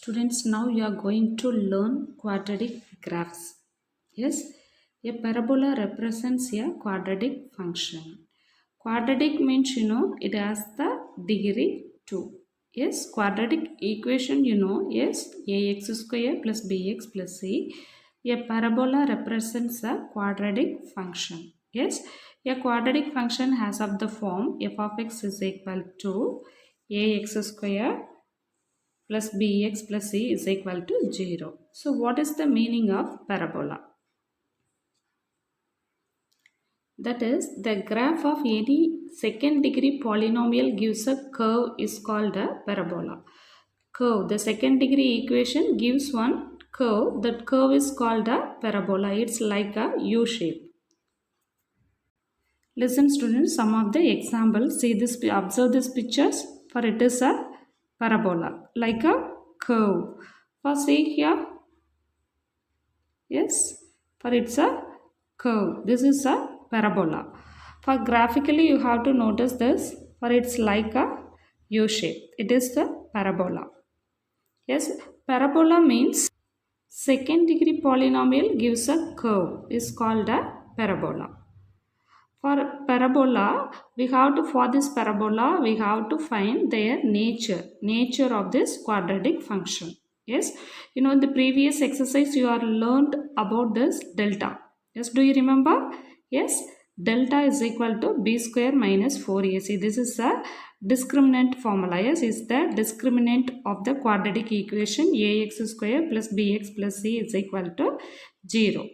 Students, now you are going to learn quadratic graphs. Yes, a parabola represents a quadratic function. Quadratic means it has the degree 2. Yes, quadratic equation is ax square plus bx plus c. A parabola represents a quadratic function. Yes, a quadratic function has of the form f of x is equal to ax square plus bx plus c is equal to 0. So what is the meaning of parabola? That is, the graph of any second degree polynomial gives a curve is called a parabola. Curve, the second degree equation gives one curve. That curve is called a parabola. It's like a U shape. Listen students, some of the examples. See this, observe these pictures. For it is a parabola, like a curve. For see here, yes, for it's a curve. This is a parabola. For graphically, you have to notice this. For it's like a U shape. It is the parabola. Yes, parabola means second degree polynomial gives a curve is called a parabola. For parabola, for this parabola, we have to find their nature of this quadratic function. Yes, in the previous exercise you are learned about this delta. Yes, do you remember? Yes, delta is equal to b square minus 4ac. This is a discriminant formula. Yes, is the discriminant of the quadratic equation ax square plus bx plus c is equal to 0.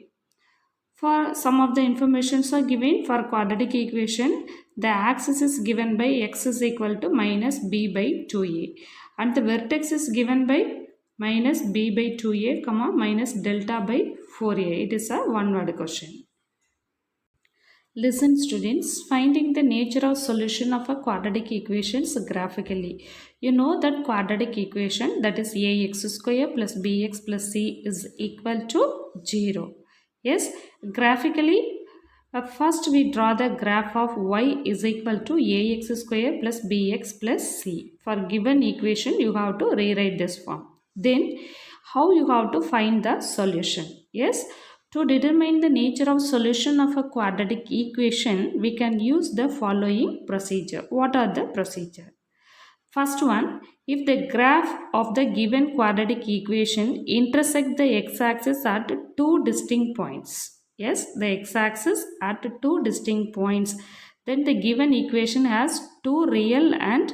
For some of the informations are given for quadratic equation, the axis is given by x is equal to minus b by 2a and the vertex is given by minus b by 2a comma minus delta by 4a. It is a one word question. Listen students, finding the nature of solution of a quadratic equations graphically. You know that quadratic equation, that is ax square plus bx plus c is equal to 0. Yes, graphically, first we draw the graph of y is equal to ax square plus bx plus c. For given equation, you have to rewrite this form. Then, how you have to find the solution? Yes, to determine the nature of solution of a quadratic equation, we can use the following procedure. What are the procedure? First one, if the graph of the given quadratic equation intersect the x-axis at two distinct points. Yes, the x-axis at two distinct points. Then the given equation has two real and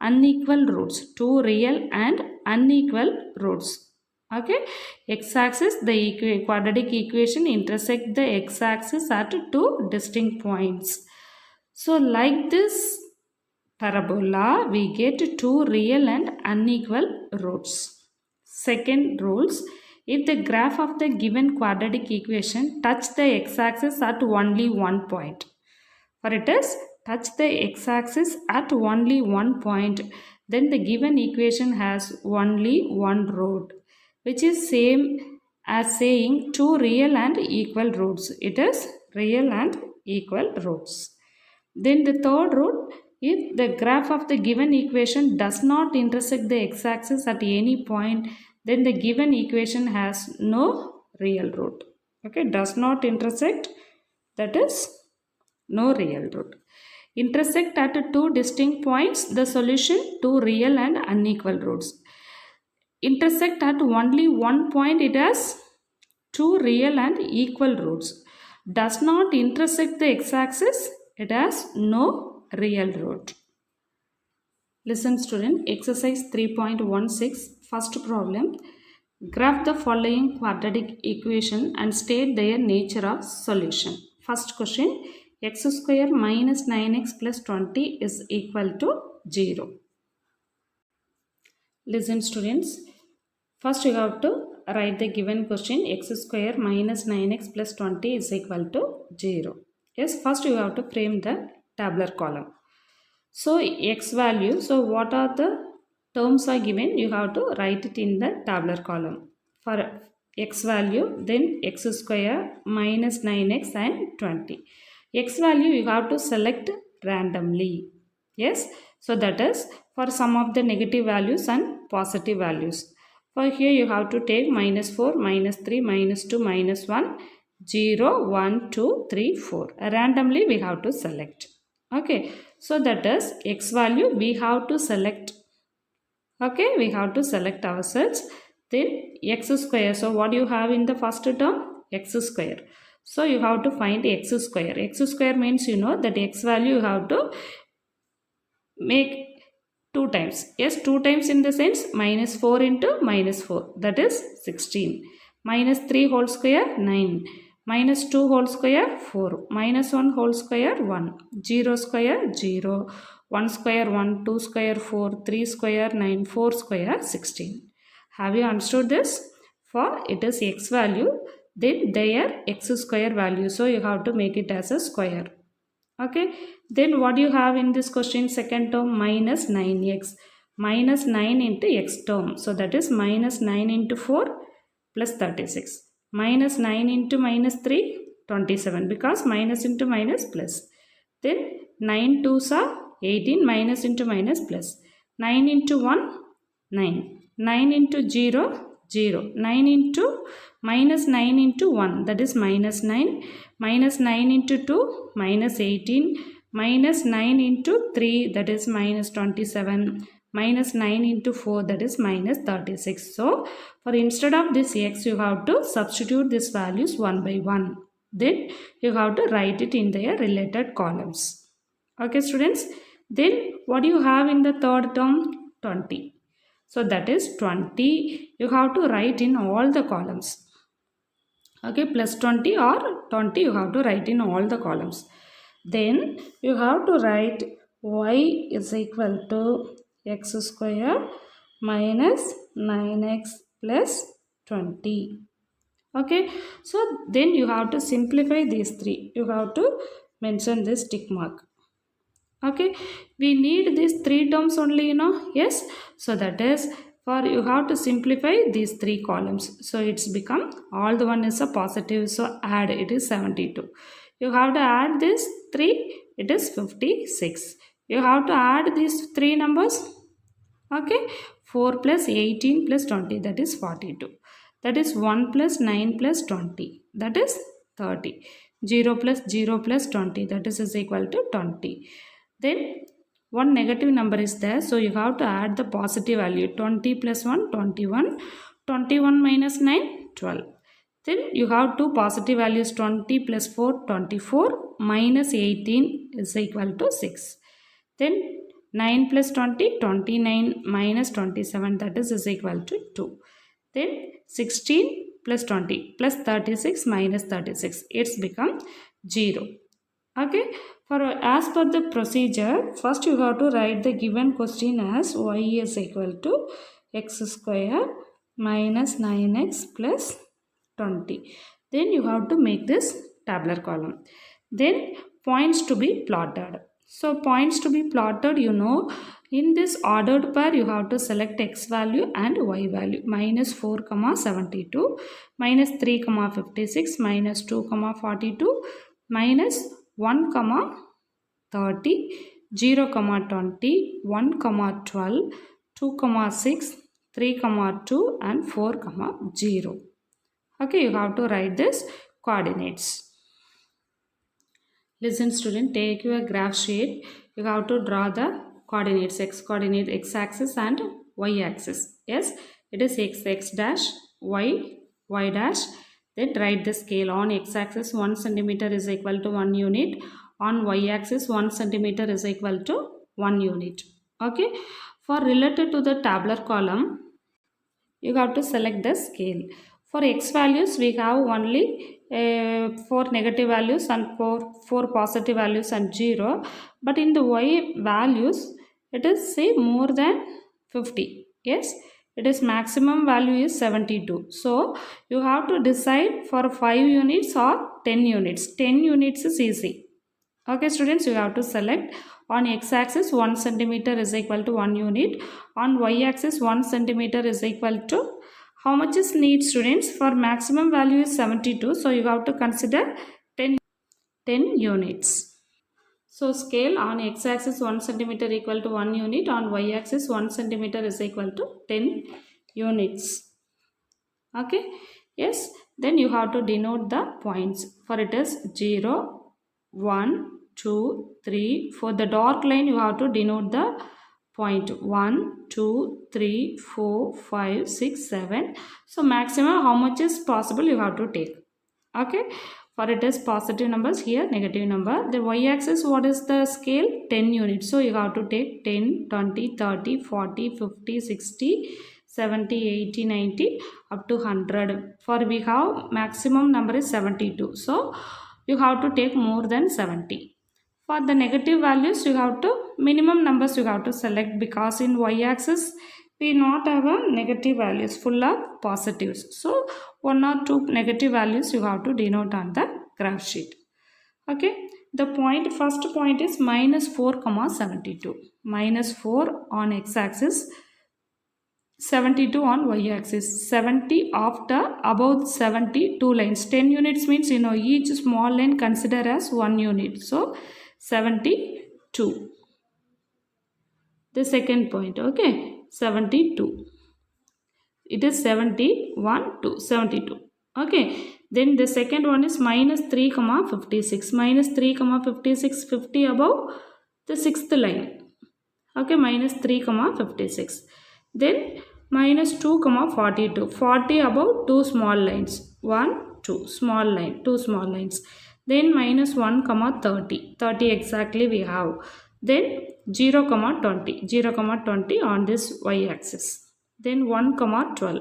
unequal roots. Two real and unequal roots. Okay, x-axis, the quadratic equation intersect the x-axis at two distinct points. So like this parabola, we get two real and unequal roots. Second rules, if the graph of the given quadratic equation touch the x-axis at only one point. For it is touch the x-axis at only one point, then the given equation has only one root, which is same as saying two real and equal roots. It is real and equal roots. Then the third root, if the graph of the given equation does not intersect the x-axis at any point, then the given equation has no real root. Okay, does not intersect, that is no real root. Intersect at two distinct points, the solution two real and unequal roots. Intersect at only one point, it has two real and equal roots. Does not intersect the x-axis, it has no real root. Listen student, exercise 3.16, first problem. Graph the following quadratic equation and state their nature of solution. First question, x square minus 9x plus 20 is equal to 0. Listen students, first you have to write the given question x square minus 9x plus 20 is equal to 0. Yes, first you have to frame the tabular column. So x value, so what are the terms are given, you have to write it in the tabular column. For x value, then x square minus 9x and 20. X value you have to select randomly. Yes, so that is for some of the negative values and positive values. For here you have to take minus 4, minus 3, minus 2, minus 1, 0, 1, 2, 3, 4. Randomly we have to select. Okay, so that is x value we have to select. Okay, we have to select ourselves. Then x square. So what you have in the first term? X square. So you have to find x square. X square means you know that x value you have to make 2 times. Yes, 2 times in the sense minus 4 into minus 4. That is 16. Minus 3 whole square 9. Minus 2 whole square 4. Minus 1 whole square 1. 0 square 0. 1 square 1. 2 square 4. 3 square 9. 4 square 16. Have you understood this? For it is x value, then their x square value. So you have to make it as a square. Okay, then what you have in this question? Second term minus 9x. Minus 9 into x term. So that is minus 9 into 4 plus 36. Minus 9 into minus 3, 27. Because minus into minus plus. Then 9 2s are 18. Minus into minus plus. 9 into 1, 9. 9 into 0, 0. 9 into minus 9 into 1. That is minus 9. Minus 9 into 2, minus 18. Minus 9 into 3, that is minus 27. Minus 9 into 4, that is minus 36. So, for instead of this x, you have to substitute these values one by one. Then, you have to write it in their related columns. Okay, students. Then, what do you have in the third term? 20. So, that is 20. You have to write in all the columns. Okay, plus 20 or 20 you have to write in all the columns. Then you have to write y is equal to x square minus 9x plus 20. Okay, so then you have to simplify these three. You have to mention this tick mark. Okay, we need these three terms only, you know. Yes, so that is for you have to simplify these three columns. So it's become all the one is a positive, so add it is 72. You have to add this 3, it is 56. You have to add these three numbers. Okay, 4 plus 18 plus 20, that is 42. That is 1 plus 9 plus 20, that is 30. 0 plus 0 plus 20, that is equal to 20. Then one negative number is there, so you have to add the positive value. 20 plus 1, 21. 21 minus 9, 12. Then you have two positive values. 20 plus 4, 24. Minus 18 is equal to 6. Then 9 plus 20, 29 minus 27, that is equal to 2. Then 16 plus 20 plus 36 minus 36, it's become 0. Okay, for as per the procedure, first you have to write the given question as y is equal to x square minus 9x plus 20. Then you have to make this tabular column. Then points to be plotted. So points to be plotted, you know, in this ordered pair you have to select x value and y value. Minus 4 comma 72, minus 3 comma 56, minus 2 comma 42, minus 1 comma 30, 0 comma 20, 1 comma 12, 2 comma 6, 3 comma 2 and 4 comma 0. Okay, you have to write this coordinates. Listen student, take your graph sheet. You have to draw the coordinates, x coordinate, x axis and y axis. Yes, it is x dash, y dash. Then write the scale. On x axis 1 centimeter is equal to 1 unit. On y axis 1 centimeter is equal to 1 unit. Okay, for related to the tabular column, you have to select the scale. For x values, we have only 4 negative values and 4 positive values and 0. But in the y values, it is say more than 50. Yes, it is maximum value is 72. So, you have to decide for 5 units or 10 units. 10 units is easy. Okay, students, you have to select on x-axis 1 centimeter is equal to 1 unit. On y-axis 1 centimeter is equal to how much is need, students? For maximum value is 72. So, you have to consider 10 units. So scale on x-axis 1 centimeter equal to 1 unit, on y-axis 1 centimeter is equal to 10 units. Okay, yes, then you have to denote the points. For it is 0, 1, 2, 3. For the dark line you have to denote the point 1, 2, 3, 4, 5, 6, 7. So maximum how much is possible you have to take. Okay, for it is positive numbers, here negative number. The y-axis, what is the scale? 10 units. So you have to take 10, 20, 30, 40, 50, 60, 70, 80, 90 up to 100. For we have maximum number is 72. So you have to take more than 70. For the negative values, you have to minimum numbers you have to select, because in y-axis we not have a negative values, full of positives. So one or two negative values you have to denote on the graph sheet. Okay, the point, first point is minus 4 comma 72. Minus 4 on x-axis, 72 on y-axis. 70 after about 70 two lines. 10 units means each small line consider as 1 unit. So 72. The second point, okay, 72. It is 71 to 72. Okay, then the second one is minus 3 comma 56. Minus 3 comma 56, 50 above the sixth line. Okay, minus 3 comma 56. Then minus 2 comma 42. 40 above two small lines. 1, 2 small line, two small lines. Then minus 1 comma 30. 30 exactly we have. Then 0 comma 20. 0 comma 20 on this y-axis. Then 1 comma 12.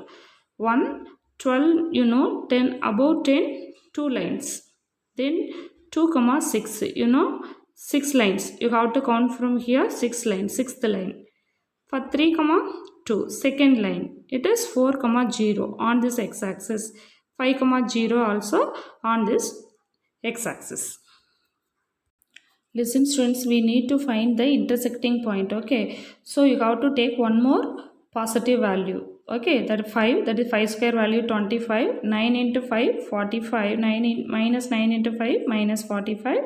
1, 12, 10 above 10, two lines. Then 2 comma 6, 6 lines. You have to count from here 6 lines, sixth line. For 3 comma 2, second line. It is 4 comma 0 on this x-axis. 5 comma 0 also on this x-axis. Listen students, we need to find the intersecting point. Okay, so you have to take one more positive value. Okay, that is 5, that is 5 square value 25, 9 into 5 45, minus 9 into 5 minus 45,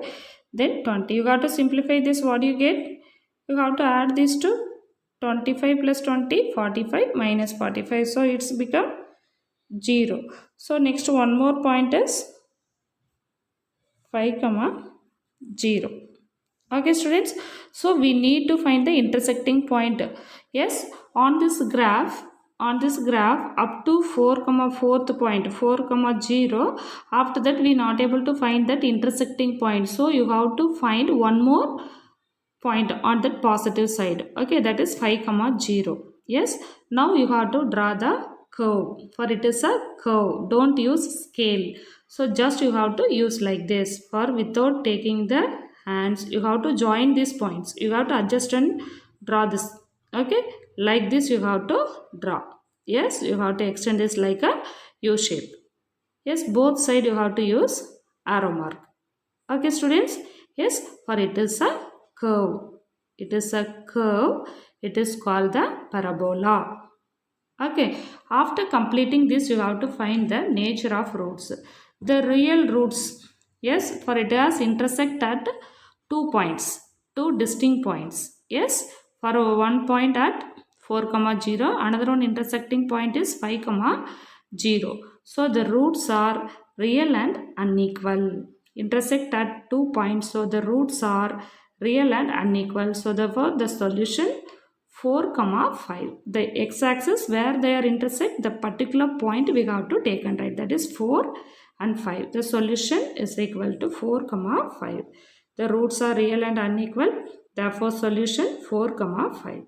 then 20. You got to simplify this. What do you get? You have to add this to 25 plus 20, 45 minus 45. So it's become 0. So next one more point is 5 comma 0. Okay students, so we need to find the intersecting point. Yes, on this graph up to 4 comma 4th point, 4 comma 0, after that we not able to find that intersecting point. So you have to find one more point on that positive side. Okay, that is 5 comma 0. Yes, now you have to draw the curve. For it is a curve, don't use scale. So just you have to use like this. For without taking the hands, you have to join these points. You have to adjust and draw this. Okay, like this you have to draw. Yes, you have to extend this like a U shape. Yes, both side you have to use arrow mark. Okay students, yes, for it is a curve. It is a curve. It is called the parabola. Okay, after completing this you have to find the nature of roots. The real roots, yes, for it has intersect at 2 points, 2 distinct points. Yes, for one point at 4 comma 0, another one intersecting point is 5 comma 0. So the roots are real and unequal. Intersect at 2 points, so the roots are real and unequal. So therefore the solution 4 comma 5. The x-axis where they are intersect, the particular point we have to take and write, that is 4 and 5. The solution is equal to 4 comma 5. The roots are real and unequal, therefore solution 4 comma 5.